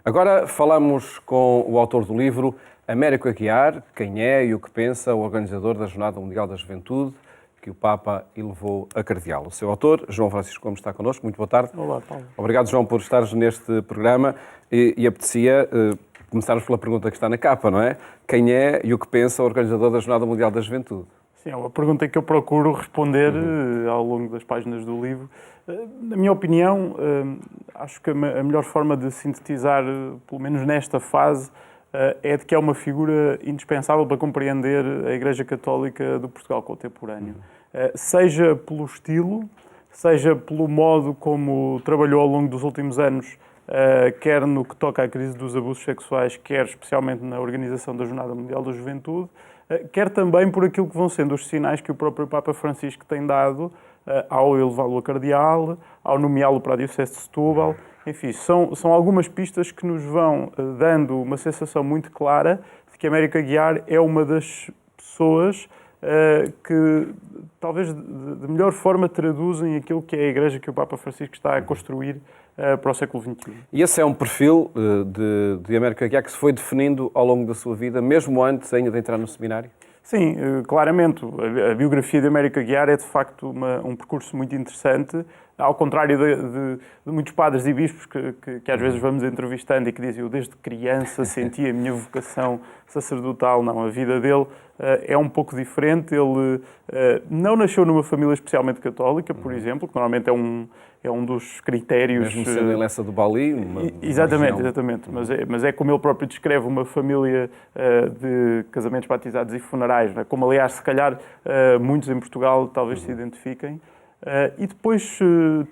Agora falamos com o autor do livro Américo Aguiar, quem é e o que pensa o organizador da Jornada Mundial da Juventude, que o Papa elevou a cardeal. O seu autor, João Francisco Gomes, está connosco. Muito boa tarde. Olá, Paulo. Obrigado, João, por estares neste programa e apetecia começarmos pela pergunta que está na capa, não é? Quem é e o que pensa o organizador da Jornada Mundial da Juventude? Sim, é uma pergunta que eu procuro responder ao longo das páginas do livro. Na minha opinião, acho que a melhor forma de sintetizar, pelo menos nesta fase, é de que é uma figura indispensável para compreender a Igreja Católica do Portugal contemporâneo. Seja pelo estilo, seja pelo modo como trabalhou ao longo dos últimos anos, quer no que toca à crise dos abusos sexuais, quer especialmente na organização da Jornada Mundial da Juventude, quer também por aquilo que vão sendo os sinais que o próprio Papa Francisco tem dado ao elevá-lo a cardeal, ao nomeá-lo para a Diocese de Setúbal. Enfim, são algumas pistas que nos vão dando uma sensação muito clara de que Américo Aguiar é uma das pessoas que talvez de melhor forma traduzem aquilo que é a Igreja que o Papa Francisco está a construir para o século XXI. E esse é um perfil de Américo Aguiar que se foi definindo ao longo da sua vida, mesmo antes ainda de entrar no seminário? Sim, claramente. A biografia de Américo Aguiar é, de facto, um percurso muito interessante, ao contrário de muitos padres e bispos que às vezes vamos entrevistando e que dizem eu desde criança sentia a minha vocação sacerdotal. Não, a vida dele é um pouco diferente. Ele não nasceu numa família especialmente católica, por exemplo, que normalmente é um dos critérios... Mesmo sendo em Lessa do Bali? Exatamente. Mas é como ele próprio descreve, uma família de casamentos, batizados e funerais, né? Como aliás, se calhar, muitos em Portugal talvez se identifiquem. E depois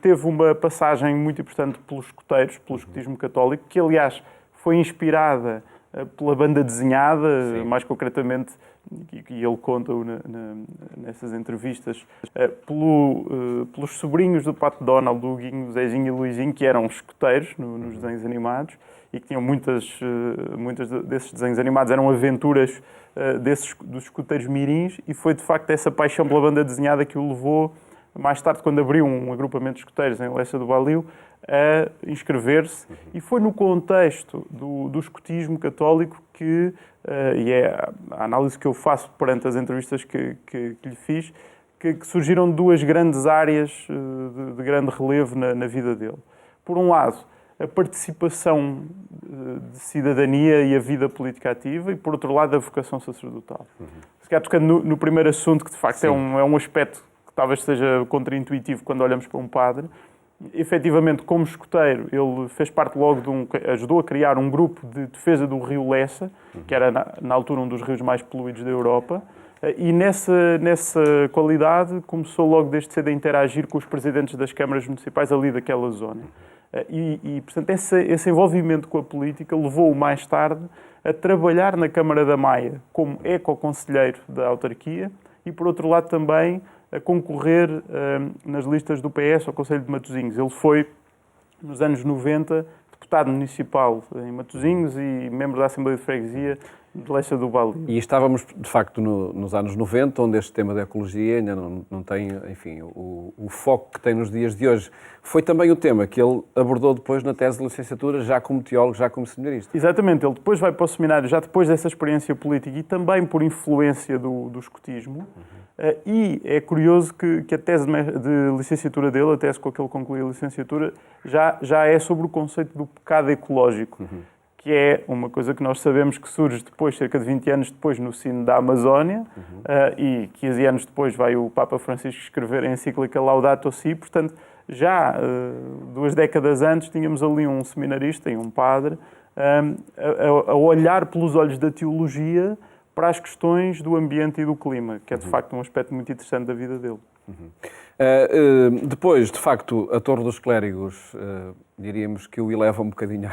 teve uma passagem muito importante pelos escoteiros, pelo escotismo católico, que aliás foi inspirada pela banda desenhada, sim, mais concretamente, e ele conta nessas entrevistas, pelos sobrinhos do Pato Donald, do Huguinho, Zezinho e Luizinho, que eram escoteiros nos desenhos animados e que tinham muitas desses desenhos animados eram aventuras dos escoteiros mirins, e foi de facto essa paixão pela banda desenhada que o levou, mais tarde, quando abriu um agrupamento de escoteiros em Lessa do Balio, a inscrever-se. E foi no contexto do escotismo católico que, e é a análise que eu faço perante as entrevistas que lhe fiz, que surgiram duas grandes áreas de grande relevo na vida dele. Por um lado, a participação de cidadania e a vida política ativa, e por outro lado, a vocação sacerdotal. Se calhar tocando no primeiro assunto, que de facto é um aspecto que talvez seja contraintuitivo quando olhamos para um padre. Efetivamente, como escoteiro, ele fez parte logo ajudou a criar um grupo de defesa do rio Lessa, que era na altura um dos rios mais poluídos da Europa, e nessa qualidade começou logo desde cedo a interagir com os presidentes das câmaras municipais ali daquela zona. Portanto, esse envolvimento com a política levou-o mais tarde a trabalhar na Câmara da Maia como eco-conselheiro da autarquia e, por outro lado, também a concorrer nas listas do PS ao Conselho de Matosinhos. Ele foi, nos anos 90, deputado municipal em Matosinhos e membro da Assembleia de Freguesia de Lessa do Balio. E estávamos, de facto, nos anos 90, onde este tema da ecologia ainda não tem, enfim, o foco que tem nos dias de hoje. Foi também o tema que ele abordou depois na tese de licenciatura, já como teólogo, já como seminarista. Exatamente. Ele depois vai para o seminário, já depois dessa experiência política e também por influência do escotismo. E é curioso que a tese de licenciatura dele, a tese com a que ele concluiu a licenciatura, já é sobre o conceito do pecado ecológico, que é uma coisa que nós sabemos que surge depois, cerca de 20 anos depois, no Sino da Amazónia, e 15 anos depois vai o Papa Francisco escrever a encíclica Laudato Si. Portanto, já 2 décadas antes tínhamos ali um seminarista e um padre a olhar pelos olhos da teologia para as questões do ambiente e do clima, que é de facto um aspecto muito interessante da vida dele. Depois, de facto, a Torre dos Clérigos, diríamos que o eleva um bocadinho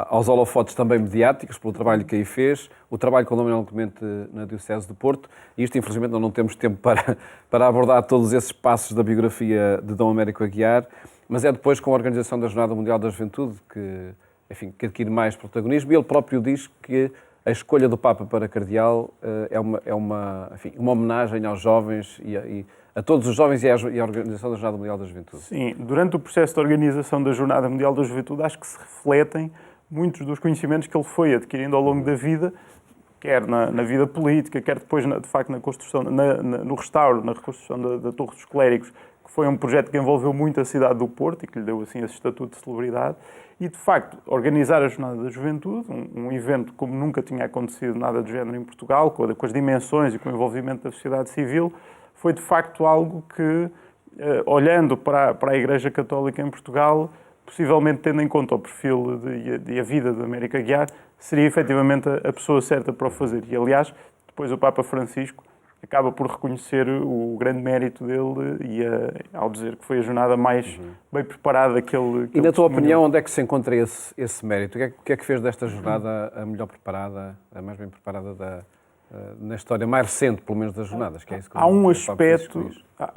aos holofotes também mediáticos, pelo trabalho que aí fez, o trabalho com o Dom Manuel Clemente na Diocese de Porto, e isto, infelizmente, nós não temos tempo para abordar todos esses passos da biografia de Dom Américo Aguiar, mas é depois com a organização da Jornada Mundial da Juventude que adquire mais protagonismo, e ele próprio diz que a escolha do Papa para cardeal é uma homenagem aos jovens e a todos os jovens e à organização da Jornada Mundial da Juventude. Sim, durante o processo de organização da Jornada Mundial da Juventude acho que se refletem muitos dos conhecimentos que ele foi adquirindo ao longo da vida, quer na vida política, quer depois, de facto, na construção, no restauro, na reconstrução da Torre dos Clérigos, que foi um projeto que envolveu muito a cidade do Porto e que lhe deu assim esse estatuto de celebridade. E, de facto, organizar a Jornada da Juventude, um evento como nunca tinha acontecido nada do género em Portugal, com as dimensões e com o envolvimento da sociedade civil, foi, de facto, algo que, olhando para a Igreja Católica em Portugal, possivelmente tendo em conta o perfil e a vida de Américo Aguiar, seria efetivamente a pessoa certa para o fazer. E, aliás, depois o Papa Francisco acaba por reconhecer o grande mérito dele e ao dizer que foi a jornada mais bem preparada que ele E, na tua opinião, onde é que se encontra esse mérito? O que é que fez desta jornada a melhor preparada, a mais bem preparada na história mais recente, pelo menos, das jornadas? Que é isso que há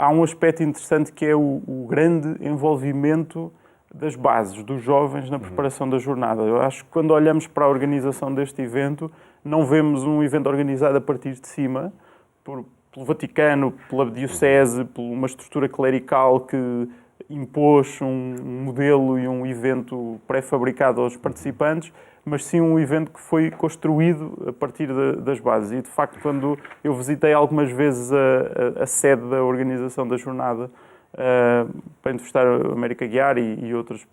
um aspecto interessante que é o grande envolvimento das bases, dos jovens na preparação da jornada. Eu acho que quando olhamos para a organização deste evento, não vemos um evento organizado a partir de cima, pelo Vaticano, pela Diocese, por uma estrutura clerical que impôs um modelo e um evento pré-fabricado aos participantes, mas sim um evento que foi construído a partir das bases. E, de facto, quando eu visitei algumas vezes a sede da organização da jornada, para entrevistar a Américo Aguiar e outras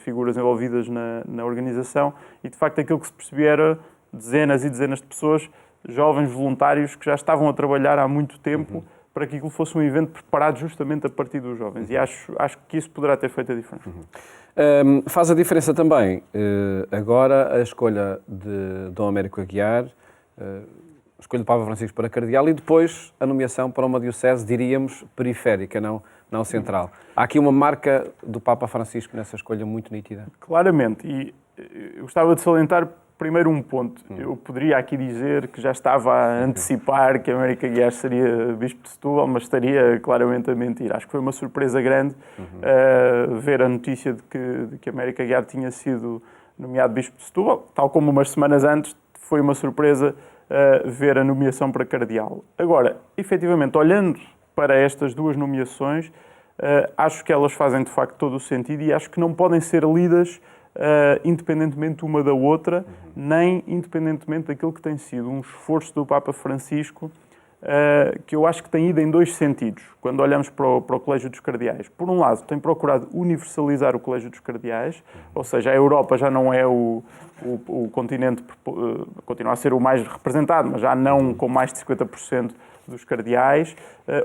figuras envolvidas na organização, e, de facto, aquilo que se percebia era dezenas e dezenas de pessoas, jovens voluntários que já estavam a trabalhar há muito tempo para que aquilo fosse um evento preparado justamente a partir dos jovens. E acho que isso poderá ter feito a diferença. Faz a diferença também agora a escolha de Dom Américo Aguiar, a escolha do Papa Francisco para cardeal e depois a nomeação para uma diocese, diríamos, periférica, não central. Há aqui uma marca do Papa Francisco nessa escolha muito nítida. Claramente. E eu gostava de salientar primeiro um ponto. Eu poderia aqui dizer que já estava a antecipar que Américo Aguiar seria Bispo de Setúbal, mas estaria claramente a mentir. Acho que foi uma surpresa grande ver a notícia de que Américo Aguiar tinha sido nomeado Bispo de Setúbal, tal como umas semanas antes foi uma surpresa ver a nomeação para cardeal. Agora, efetivamente, olhando para estas duas nomeações, acho que elas fazem de facto todo o sentido e acho que não podem ser lidas independentemente uma da outra, nem independentemente daquilo que tem sido um esforço do Papa Francisco, que eu acho que tem ido em dois sentidos, quando olhamos para o Colégio dos Cardeais. Por um lado, tem procurado universalizar o Colégio dos Cardeais, ou seja, a Europa já não é o continente, continua a ser o mais representado, mas já não com mais de 50% dos cardeais.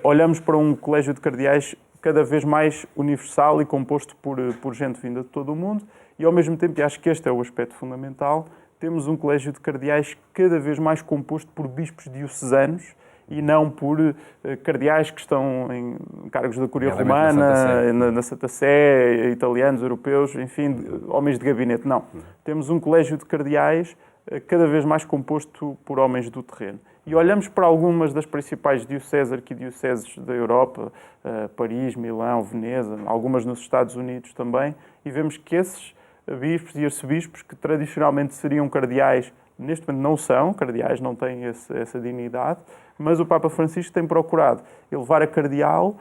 Olhamos para um Colégio de Cardeais cada vez mais universal e composto por gente vinda de todo o mundo, e ao mesmo tempo, e acho que este é o aspecto fundamental, temos um colégio de cardeais cada vez mais composto por bispos diocesanos e não por cardeais que estão em cargos da Curia Romana, na Santa Sé, italianos, europeus, enfim, homens de gabinete. Não. Temos um colégio de cardeais cada vez mais composto por homens do terreno. E olhamos para algumas das principais dioceses, arquidioceses da Europa, Paris, Milão, Veneza, algumas nos Estados Unidos também, e vemos que esses bispos e arcebispos que tradicionalmente seriam cardeais, neste momento não são cardeais, não têm essa dignidade, mas o Papa Francisco tem procurado elevar a cardeal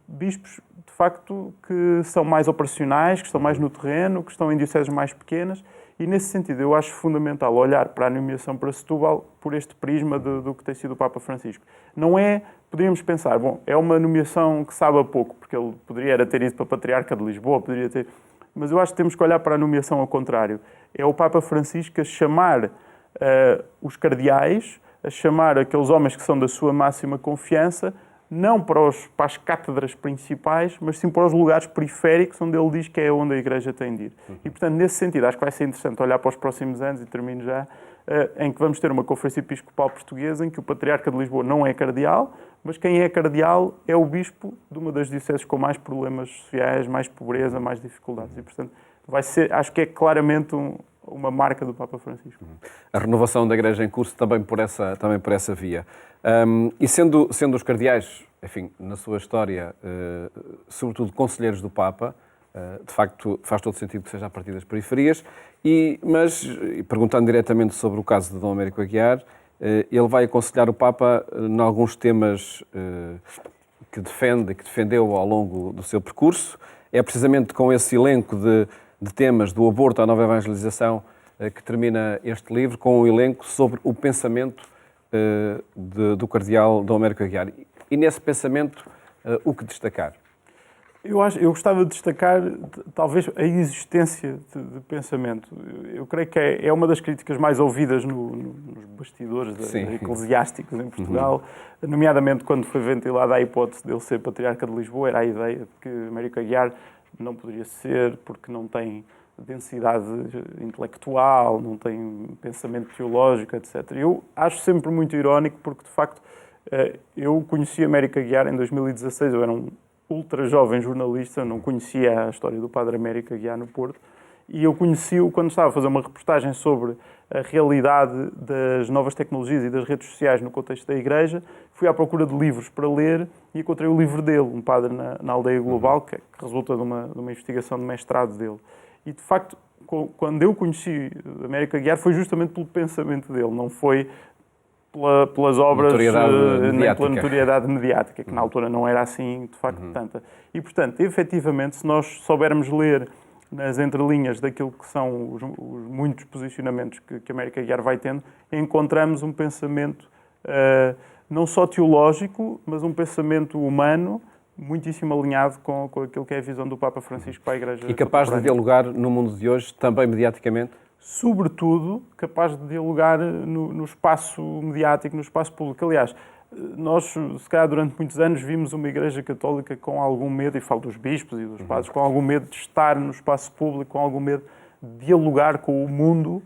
bispos, de facto, que são mais operacionais, que estão mais no terreno, que estão em dioceses mais pequenas, e nesse sentido eu acho fundamental olhar para a nomeação para Setúbal por este prisma do que tem sido o Papa Francisco. Não é, poderíamos pensar, bom, é uma nomeação que sabe a pouco, porque ele poderia ter ido para a Patriarca de Lisboa, poderia ter... Mas eu acho que temos que olhar para a nomeação ao contrário. É o Papa Francisco a chamar os cardeais, a chamar aqueles homens que são da sua máxima confiança, não para as cátedras principais, mas sim para os lugares periféricos, onde ele diz que é onde a Igreja tem de ir. E, portanto, nesse sentido, acho que vai ser interessante olhar para os próximos anos, e termino já, em que vamos ter uma Conferência Episcopal Portuguesa em que o Patriarca de Lisboa não é cardeal, mas quem é cardeal é o bispo de uma das dioceses com mais problemas sociais, mais pobreza, mais dificuldades. E, portanto, vai ser, acho que é claramente uma marca do Papa Francisco. A renovação da Igreja em curso também por essa via. E sendo os cardeais, enfim, na sua história, sobretudo conselheiros do Papa, de facto faz todo sentido que seja a partir das periferias, mas perguntando diretamente sobre o caso de Dom Américo Aguiar, ele vai aconselhar o Papa em alguns temas que defendeu ao longo do seu percurso. É precisamente com esse elenco de temas, do aborto à nova evangelização, que termina este livro com um elenco sobre o pensamento do cardeal Dom Américo Aguiar. E nesse pensamento, o que destacar? Eu gostava de destacar, talvez, a existência de pensamento. Eu creio que é uma das críticas mais ouvidas nos bastidores eclesiásticos em Portugal, nomeadamente quando foi ventilada a hipótese de ele ser patriarca de Lisboa, era a ideia de que Américo Aguiar não poderia ser porque não tem densidade intelectual, não tem pensamento teológico, etc. Eu acho sempre muito irónico porque, de facto, eu conheci Américo Aguiar em 2016, eu era um ultra jovem jornalista, não conhecia a história do Padre Américo Aguiar no Porto, e eu conheci-o quando estava a fazer uma reportagem sobre a realidade das novas tecnologias e das redes sociais no contexto da Igreja. Fui à procura de livros para ler e encontrei o livro dele, Um Padre na Aldeia Global, que resulta de uma investigação de mestrado dele. E, de facto, quando eu conheci Américo Aguiar foi justamente pelo pensamento dele, não foi pelas obras, nem pela notoriedade mediática, que na altura não era assim, de facto, tanta. E, portanto, efetivamente, se nós soubermos ler nas entrelinhas daquilo que são os muitos posicionamentos que Américo Aguiar vai tendo, encontramos um pensamento não só teológico, mas um pensamento humano, muitíssimo alinhado com aquilo que é a visão do Papa Francisco para a Igreja. E capaz de dialogar no mundo de hoje, também mediaticamente? Sobretudo, capaz de dialogar no espaço mediático, no espaço público. Aliás, nós, se calhar, durante muitos anos, vimos uma Igreja Católica com algum medo, e falo dos bispos e dos padres, com algum medo de estar no espaço público, com algum medo de dialogar com o mundo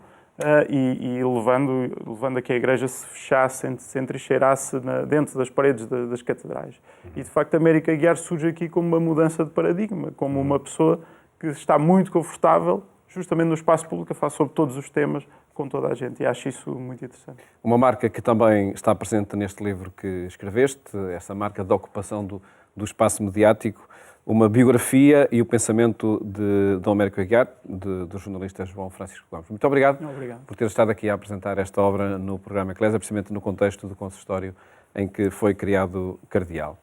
e levando a que a Igreja se fechasse, se entrincheirasse dentro das paredes das catedrais. E, de facto, Américo Aguiar surge aqui como uma mudança de paradigma, como uma pessoa que está muito confortável justamente no espaço público, a falar sobre todos os temas com toda a gente, e acho isso muito interessante. Uma marca que também está presente neste livro que escreveste, essa marca de ocupação do espaço mediático, uma biografia e o pensamento de Dom Américo Aguiar, do jornalista João Francisco Gomes. Muito obrigado por ter estado aqui a apresentar esta obra no programa Eclésia, precisamente no contexto do consistório em que foi criado cardeal.